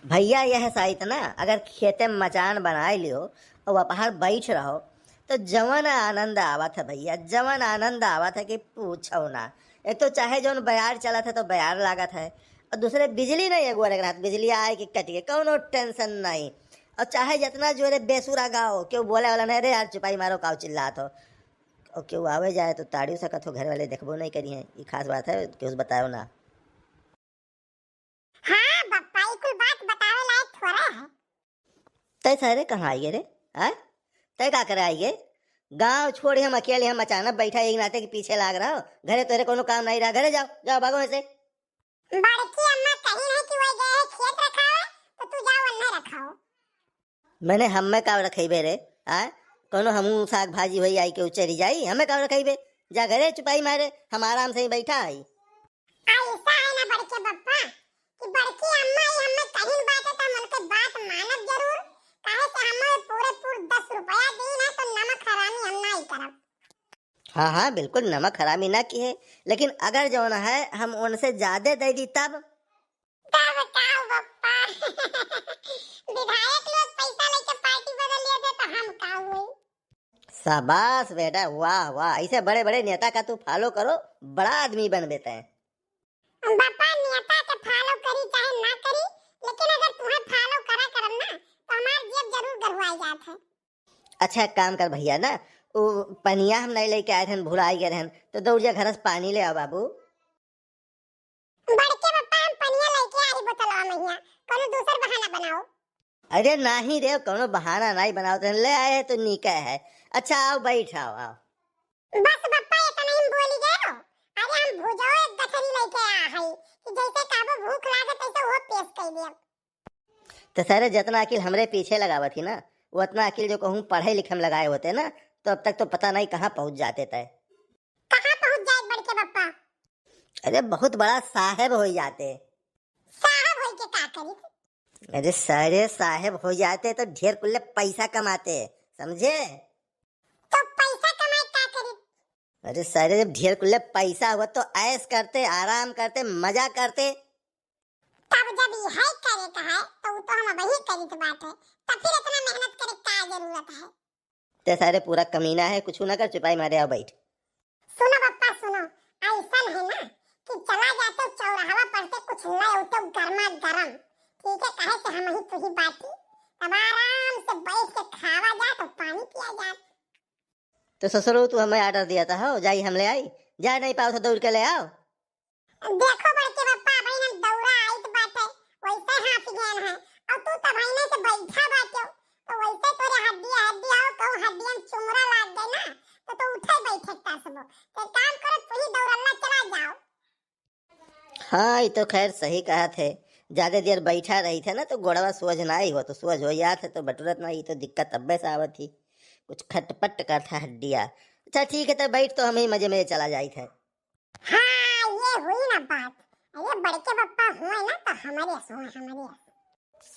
भैया यह साइट ना अगर खेते में मचान बनाए लियो और वहाँ बैठ रहो तो जवन आनंद आवत है भैया, जवन आनंद आवत है कि पूछो ना। एक तो चाहे जौन बयार चलत है तो बयार लागत है, और दूसरे बिजली नहीं एगो अलग रात बिजली आए कि कटिए कौनो टेंशन नहीं। और चाहे जितना जोरे बेसुरा गाओ क्यों बोले वाला नहीं, रे यार चुपाई मारो काव चिल्लात हो, और क्यों आवे जाए तो ताड़ियों सकत हो, घर वाले देखबो नहीं करिए। ये खास बात है, क्यों बताओ ना। हाँ बप्पा, ये कोई बात बतावे लायक थोड़ा है। तय सारे कहाँ आइए रे? आ तय का करे आइए? गांव छोड़ हम अकेले, हम अचानक बैठा एक नाते के पीछे लाग रहा हो। घरे तेरे कोनो काम नहीं रहा, घरे जाओ जाओ भागो ऐसे। बड़की अम्मा कहीं नहीं कि वही गए खेत रखा है तो तू जाओ अन्ना रखाओ। मैंने हमें का रखेबे रे? आ कोनो हमू साग भाजी होई आई के उचरी जाई, हमें का रखेबे? जा घरे चुपाई मारे, हम आराम से ही बैठा आई। ऐसा है ना बड़के बप्पा कि बड़की अम्मा ही हमें कहीं बात है तो हम उनके बात मानब जरूर। काहे से हमें पूरे 10 रुपया दी ना तो नमक हरामी हम नहीं करब। हाँ हाँ बिल्कुल, नमक हरामी ना की है, लेकिन अगर जो ना है हम उनसे ज्यादा दे दी तब बताओ बप्पा। विधायक लोग पैसा लेके पार्टी बदल लिए थे तो हम का हुए। शाबाश बेटा, वाह वाह, ऐसे बड़े बड़े नेता का तू फॉलो करो, बड़ा आदमी बन देते हैं। बापा नेता के फॉलो करी चाहे ना करी, लेकिन अगर तुम्हें फॉलो करा करम ना तो हमार जेब जरूर गरवाई जात है। अच्छा एक काम कर भैया ना, वो पनिया हम नहीं लेके आए थे, भुलाई गए रहन, तो दौड़ जा घर से पानी ले आओ बाबू। बड़के बप्पा हम पनिया लेके आई बोतलवा मैया, कोनो दूसर बहाना बनाओ। अरे नहीं रे, कोनो बहाना नहीं बनाओ, तो ले आए तो नीका है। अच्छा आओ बैठ आओ आओ। बस बप्पा इतना ही बोली गए हो। अरे हम भुजाओ एक गठरी लेके आ हई कि जैसे काबो भूख लागत ऐसे वो पेश कर दिया। तो सारे जितना अकिल हमरे पीछे लगावा थी ना, वो उतना अकिल जो कहूँ पढ़े लिखे में लगाए होते ना, तो अब तक तो पता नहीं कहाँ पहुंच जाते थे। कहाँ पहुंच जाए बड़के बप्पा? अरे बहुत बड़ा साहेब हो जाते। साहब होई के का करी? अरे सारे साहेब हो जाते तो ढेर कुल्ले पैसा कमाते, समझे? तो पैसा कमाए का करी? अरे सारे जब ढेर कुल्ले पैसा हुआ तो ऐश करते, आराम करते, मजा करते। तब जब यही करे का है तो वो तो हम वही करी तो बात है, तब फिर इतना मेहनत करे का जरूरत है? ते सारे पूरा कमीना है, कुछ ना कर, चुपाई मारे आओ बैठ। सुनो बप्पा सुनो, ऐसा है ना कि चला जाते चौराहा पड़ते कुछ ले तो गर्मा गरम, ठीक है? कहे से हम ही तो ही बाती, तब आराम से बैठ के खावा जा तो पानी पिया जा। तो ससुरो तू हमें ऑर्डर दिया था, हो जाई हम ले आई, जा नहीं पाओ तो दौड़ के ले आओ। देखो बड़के बप्पा भाई ने दौड़ा आई तो बात है, वैसे हाथ गेन है और तू तो भाई ने से बैठा बातो, तो वैसे तोरे हड्डी हड्डी आओ कहूं हड्डियां चुमरा लाग गई ना तो उठे बैठता सब। तो काम करो तू ही दौड़ना चला जाओ। हाँ ये तो खैर सही कहा थे, ज्यादा देर बैठा रही थे ना तो गोड़वा सोज ना ही हो, तो सोज हो जात है तो बटुरत ना, ये तो दिक्कत तब्बे से आवत थी, कुछ खटपट करता हड्डिया। अच्छा ठीक है तो बैठ, तो हमें ही मजे में चला जाई थे। हाँ ये हुई ना बात। अरे बड़के बप्पा हुए ना तो हमारे हमारे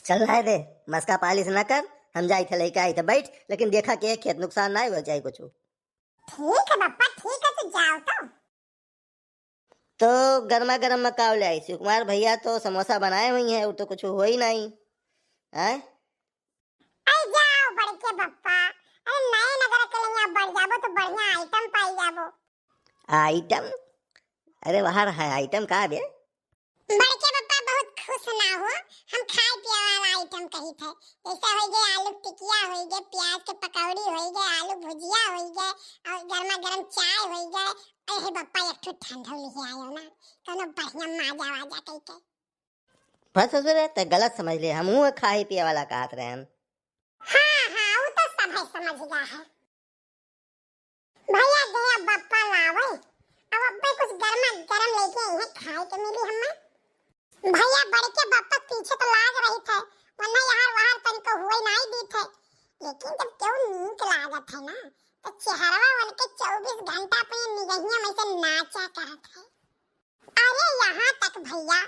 चल रहा दे, मस्का पालिश ना कर, हम जाई थे लेके आई थे, बैठ, लेकिन देखा कि खेत नुकसान ना हो जाए कुछ। ठीक है बप्पा ठीक है तो जाओ तो गर्मा गर्म मकाव ले आई, शिव कुमार भैया तो समोसा बनाए हुई हैं, वो तो कुछ हो ही नहीं है। अरे जाओ बड़के बप्पा, अरे नए नगर के लिए बढ़ जाबो तो बढ़िया आइटम पाई जाबो। आइटम? अरे वहाँ है आइटम कहाँ बे? बड़के बप्पा बहुत खुश ना हो, हम खाए पिए वाला आइटम कही थे, जैसे हो गए आलू टिकिया, हो गए प्याज के पकौड़ी, हो गए आलू भुजिया, हो गए और गर्मा गर्म चाय हो गए। अरे बप्पा एक ठो ठंडा लेके आयो ना, कोनो बढ़िया माजा वाजा कही के। बस ससुर ते गलत समझ ले, हम खाए पिए वाला कहत रहे हैं। हाँ हाँ वो तो सब है, समझ गया है भैया। दे बप्पा लावे अब अब्बे कुछ गर्मा गर्म लेके आई है खाए के मिली हमें। भैया बड़के बप्पा पीछे तो लाग रही थे, वरना यार वहां तनको हुए नहीं दी थे, लेकिन जब क्यों नीक लागत है ना तो चेहरा वाले के 24 घंटा अपनी निगहियां में से नाचा करत है। अरे यहाँ तक भैया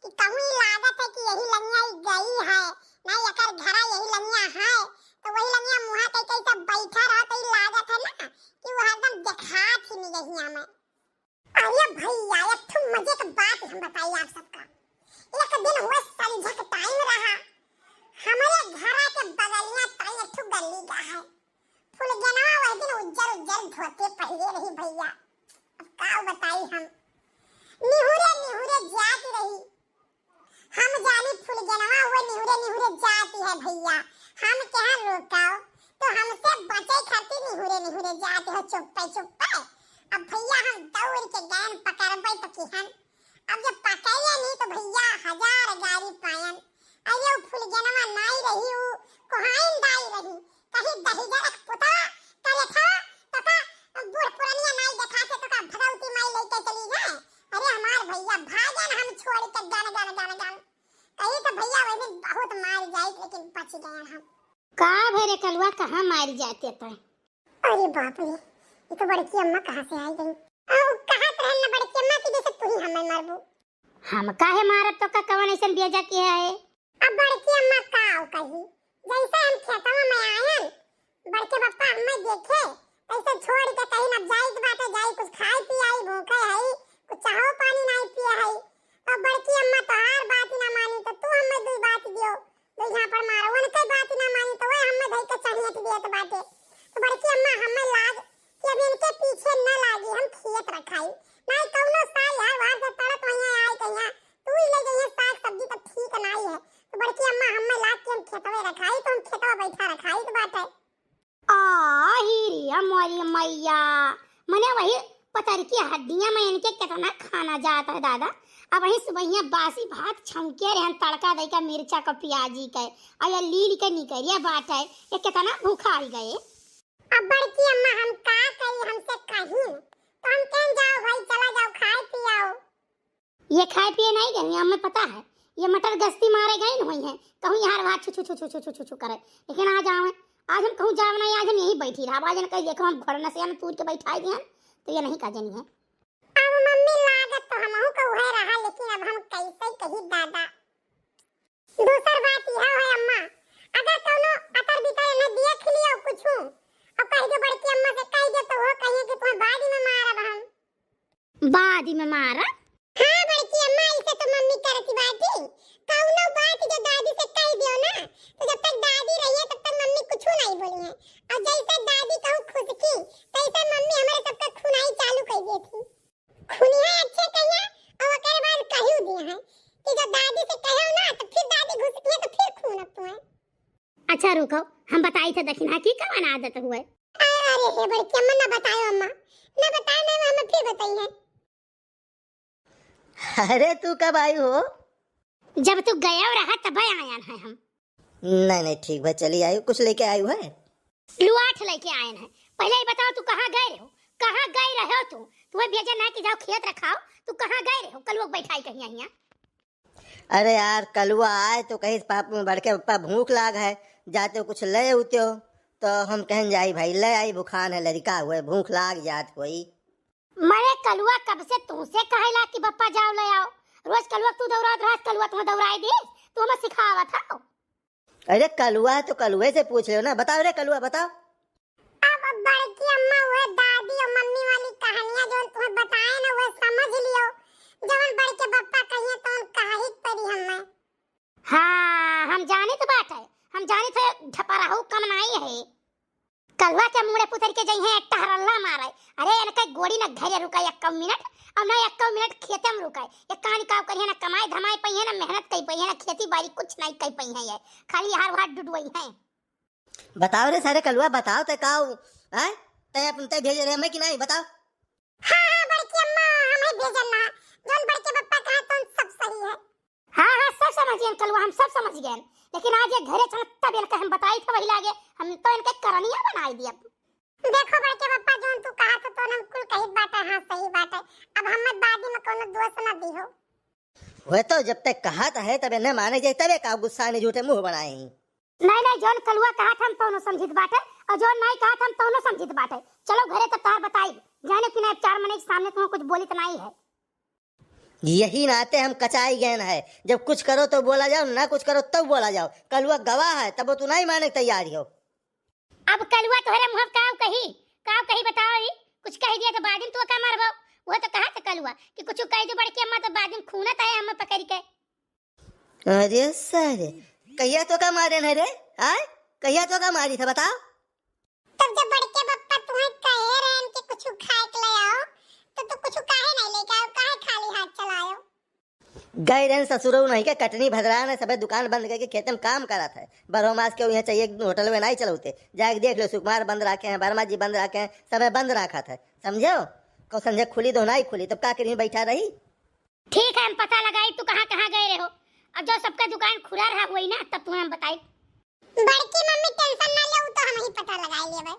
कि कहूँ लागत है कि यही लंगिया गई है ना, यकर घरा यही लंगिया है तो वही लंगिया मुहा कई कई सब बैठा रहा तो लागत है ना कि वो एकदम दिखा थी निगहियां में। अरे भैया एक ठो मजे की बात हम बताइए आप सबका। एक दिन हुआ संझा का टाइम रहा निहुरे निहुरे जाती है भैया, हम क्या रोकाओ, तो हमसे बचे खातिर निहुरे निहुरे जाते हो चुप्पे चुप्पे। अब भैया हम दौड़ के गैन पकड़बै तो किहन, अब जब पकड़िए नहीं तो भैया 1000 गारी पायन। अरे फुल जनवा नाई रही हूँ कोहाइन दाई रही, कहीं दहिजरक पुतवा करे था तो का बूढ़ पुरानिया नाई देखा के तो का भगवती माई लेके चली जाए। अरे हमार भैया भागन हम छोड़ के जान कहीं तो भैया वैसे बहुत मार जाए, लेकिन बच गए हम। का भरे कलवा कहाँ मारी जाते थे? अरे बाप रे, ये तो बड़की अम्मा कहाँ से आई गई? अब कहाँ रहन ना बड़की अम्मा की जैसे तू ही हमें मारबू। हम काहे मारब तो का कवन ऐसन बेजा किया है? अब बड़की अम्मा काऊ कही, जैसे हम खेतवा में आयन बड़के पप्पा हमें देखे ऐसे छोड़ के कहीं न जाइत बाटे, जाई कुछ खाई पी आई, भूखे है कुछ चाहो पानी नहीं पिए है। और बड़की अम्मा तो हर बात ना मानी तो तू हमें दुई बात दियो, तो यहाँ पर मारो उनके बात ना मानी तो वह हमें धई के चाहिए दिए तो बाटे। तो बड़की अम्मा हमें लाग कि अब इनके पीछे न लागी, हम खेत रखाई नहीं कौनो साल हर बार से तड़प वहीं आई कहिया तू ही ले जाइए साग सब्जी तो ठीक नहीं है। तो बड़की अम्मा हमें लाग के हम खेतवे रखाई, तो हम खेतवा बैठा रखाई तो बाटे। हिरिया मोरी मैया, मने वही पतर की हड्डियां में इनके कितना खाना जाता है दादा। अब वही सुबह बासी भात छमके रहन तड़का दे का मिर्चा का प्याजी के और लील के निकरिया बाटे, ये कितना भूखा आई गए। अब बड़की अम्मा हम का करी, हमसे कहीं तो हम कह जाओ भाई चला जाओ खाए पियाओ। ये खाए पिए नहीं गए, हमें पता है ये मटर गश्ती मारे गए न हुई है, कहूँ यार बात छु छु छु छु छु छु छु करे, लेकिन आज आवे आज हम कहूँ जाव नहीं, आज हम यहीं बैठी रहा। आज कहीं देखो हम घर न से हम तूर के बैठाई दिया तो ये नहीं का जनी है। अब मम्मी लागत तो हमहु को वह रहा, लेकिन अब हम कैसे कही दादा। दूसर बात यह है अम्मा, अगर कोनो अतर बितर ने देख लियो कुछ और कह दे बड़की अम्मा से कह दे तो वो कहे कि तुम्हें बादी में मारब हम। बादी में मारा? हाँ बड़की अम्मा इसे तो मम्मी करती बाती, कौनो बात जो दादी से कह दियो ना तो जब तक दादी रही है तब तक मम्मी कुछ नहीं बोली है। और जैसे दादी कहूँ खुद की तैसे मम्मी हमारे सबका खुनाई चालू कर दी थी। खुनिया अच्छे कहिया और ओकर बाद कहू दिए हैं कि जो दादी से कहो ना तो फिर दादी घुसती है तो फिर खून तुम्हें। अच्छा रुको, हम बताई थे दक्षिणा की कवन आदत हुए। अरे हे बड़की अम्मा ना बताओ, अम्मा ना बताओ ना, हमें फिर बताई है। अरे तू कब आई हो? जब तू गया रहा तब आया है हम। नहीं ठीक भाई चली आई, कुछ लेके आई है? लुआठ लेके आए हैं। पहले ही बताओ तू कहाँ गए रहो, कहाँ गए रहो तू? तुम्हें भेजा ना कि जाओ खेत रखाओ, तू कहाँ गए रहो? कल वो बैठाई कहीं यहाँ। अरे यार कलुआ आए तो कहीं पाप में बढ़ के पप्पा भूख लाग है, जाते हो कुछ ले उते हो तो हम कहें जाई भाई ले आई, भूखान है लड़का हुए भूख लाग जात कोई। मरे कलुआ कब से तुमसे कहेला कि पप्पा जाओ ले आओ? रोज कलुआ तू दौड़ा रहा, कलुआ तुम्हें दौड़ाई दे, तू हमें सिखावा था। अरे कलुआ तो कलुए से पूछ ले ना, बताओ रे कलुआ बताओ। अब बड़की अम्मा वो दादी और मम्मी वाली कहानियां जो तुम्हें बताए ना वो समझ लियो, जवन बड़के पप्पा कहिए तो उन कहाही परी हमें। हाँ हम जाने तो बात है, हम जाने थे झपराहू कम नहीं है। कलवा के मुड़े पुतर के जई है एकटा हरल्ला मारे। अरे इनका गोड़ी ना घरे रुकाई 1 मिनट और ना 1 मिनट खेते में रुकाई। एक कहानी का करिए ना कमाई धमाई पई है ना मेहनत कई पई है ना खेती बाड़ी कुछ नहीं कई पई है, ये खाली हार हाथ डुडवई है। बताओ रे सारे कलुआ बताओ ते काऊ हैं ते अपन ते भेज रहे हमें कि नहीं बताओ। हाँ बड़की अम्मा हमें भेजना, जोन बड़के पप्पा कहा तो सब सही है। हाँ सब समझ गए कलवा, हम सब समझ गए, लेकिन आज ये घरे चल तब इनका हम बताई था वही लागे हम तो इनके करनिया बनाई दिया। देखो बड़के पप्पा जोन तू कहा तो हम कुल कही बात है। हाँ सही बात है, अब हमें बादी में कोनो दोष ना दी हो। वो तो जब तक कहा था है तब न माने जाए तबे का गुस्सा ने झूठे मुंह बनाए। नहीं जोन कलुआ कहा था हम तो समझित बाटे और जोन नहीं कहा था हम तो समझित बाटे। चलो घरे तो तार बताई जाने कि ना 4 महीने के सामने तुम्हें कुछ बोली तो नहीं है। यही नाते हम कचाई गए है, जब कुछ करो तो बोला जाओ ना कुछ करो तब बोला जाओ। कलुआ गवाह है तब तू नहीं माने तैयार हो। अब कलुआ तोहरे मुंह काव कही बताओ ही कुछ कह दिया तो बादिन तू का मारबो। वो तो कहा था कलुआ कि कुछ कह दे बड़की अम्मा तो बादिन खूनत है हम पकड़ के। अरे सारे कहिया तो का मारे न रे? हां कहिया तो का मारी था बताओ। तब जब बड़के पप्पा तुम्हें कहे रहे कि कुछ खाए के ले आओ तो कुछ काहे नहीं लेके आओ, काहे खाली हाथ चलाओ? गए रहन ससुरो नहीं के कटनी भद्रा ने सबे दुकान बंद करके खेत में काम करा था। बरहो मास के यहाँ चाहिए होटल में नहीं चलते, जाके देख लो सुकुमार बंद रखे हैं, वर्मा जी बंद रखे हैं, सबे बंद रखा था। समझो को संजय खुली तो नहीं खुली तब का करी बैठा रही। ठीक है हम पता लगाई तू कहाँ कहाँ गए रहे हो। अब जो सबका दुकान खुला रहा हुई ना तब तुम्हें हम बताई। बड़की मम्मी टेंशन ना ले, तो हम ही पता लगा लेबे।